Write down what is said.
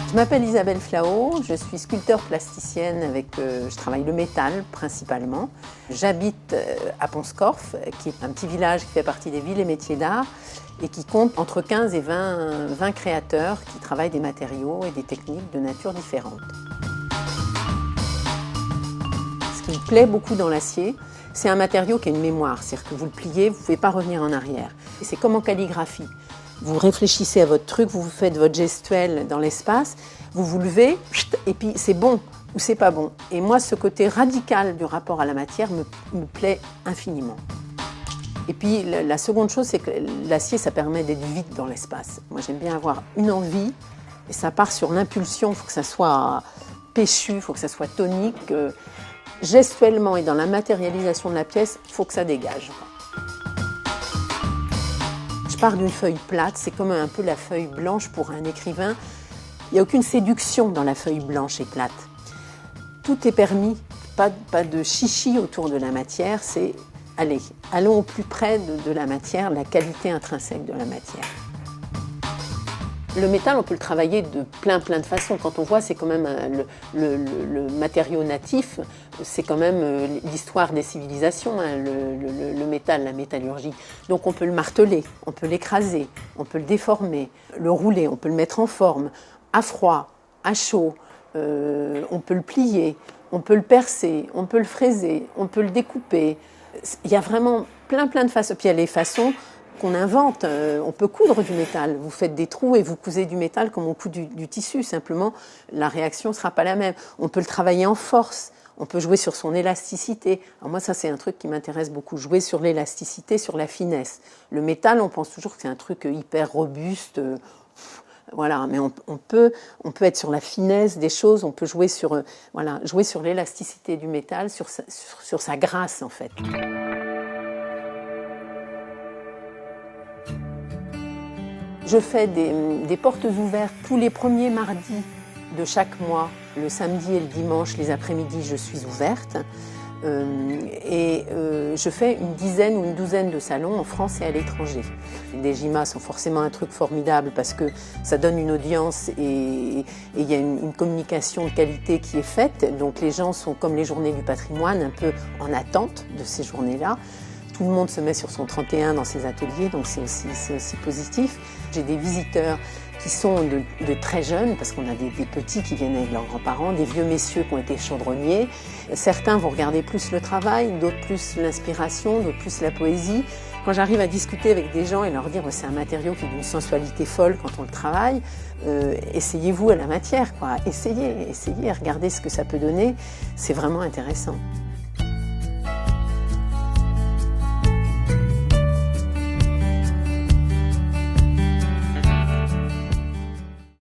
Je m'appelle Isabelle Flao, je suis sculpteur plasticienne je travaille le métal principalement. J'habite à Pont-Scorff, qui est un petit village qui fait partie des villes et métiers d'art et qui compte entre 15 et 20 créateurs qui travaillent des matériaux et des techniques de nature différentes. Ce qui me plaît beaucoup dans l'acier, c'est un matériau qui a une mémoire, c'est-à-dire que vous le pliez, vous ne pouvez pas revenir en arrière. C'est comme en calligraphie. Vous réfléchissez à votre truc, vous faites votre gestuelle dans l'espace, vous vous levez, et puis c'est bon ou c'est pas bon. Et moi, ce côté radical du rapport à la matière me plaît infiniment. Et puis la seconde chose, c'est que l'acier, ça permet d'être vite dans l'espace. Moi, j'aime bien avoir une envie, et ça part sur l'impulsion, il faut que ça soit péchu, il faut que ça soit tonique. Gestuellement et dans la matérialisation de la pièce, il faut que ça dégage. Je pars d'une feuille plate, c'est comme un peu la feuille blanche pour un écrivain. Il n'y a aucune séduction dans la feuille blanche et plate. Tout est permis, pas de chichi autour de la matière, c'est allez, allons au plus près de la matière, la qualité intrinsèque de la matière. Le métal, on peut le travailler de plein de façons. Quand on voit, c'est quand même le matériau natif, c'est quand même l'histoire des civilisations, hein, le métal, la métallurgie. Donc on peut le marteler, on peut l'écraser, on peut le déformer, le rouler, on peut le mettre en forme, à froid, à chaud, on peut le plier, on peut le percer, on peut le fraiser, on peut le découper. Il y a vraiment plein de façons. Puis il y a les façons qu'on invente. On peut coudre du métal. Vous faites des trous et vous cousez du métal comme on coud du tissu. Simplement, la réaction ne sera pas la même. On peut le travailler en force. On peut jouer sur son élasticité. Alors moi, ça, c'est un truc qui m'intéresse beaucoup. Jouer sur l'élasticité, sur la finesse. Le métal, on pense toujours que c'est un truc hyper robuste. Voilà, mais on peut être sur la finesse des choses. On peut jouer sur, jouer sur l'élasticité du métal, sur sa grâce, en fait. Je fais des portes ouvertes tous les premiers mardis de chaque mois. Le samedi et le dimanche, les après-midi, je suis ouverte. Je fais une dizaine ou une douzaine de salons en France et à l'étranger. Les GIMA sont forcément un truc formidable parce que ça donne une audience et il y a une communication de qualité qui est faite. Donc les gens sont comme les journées du patrimoine, un peu en attente de ces journées-là. Tout le monde se met sur son 31 dans ses ateliers, donc c'est aussi positif. J'ai des visiteurs qui sont de très jeunes, parce qu'on a des petits qui viennent avec leurs grands-parents, des vieux messieurs qui ont été chaudronniers. Certains vont regarder plus le travail, d'autres plus l'inspiration, d'autres plus la poésie. Quand j'arrive à discuter avec des gens et leur dire c'est un matériau qui est d'une sensualité folle quand on le travaille, essayez-vous à la matière, quoi. Essayez, regardez ce que ça peut donner, c'est vraiment intéressant.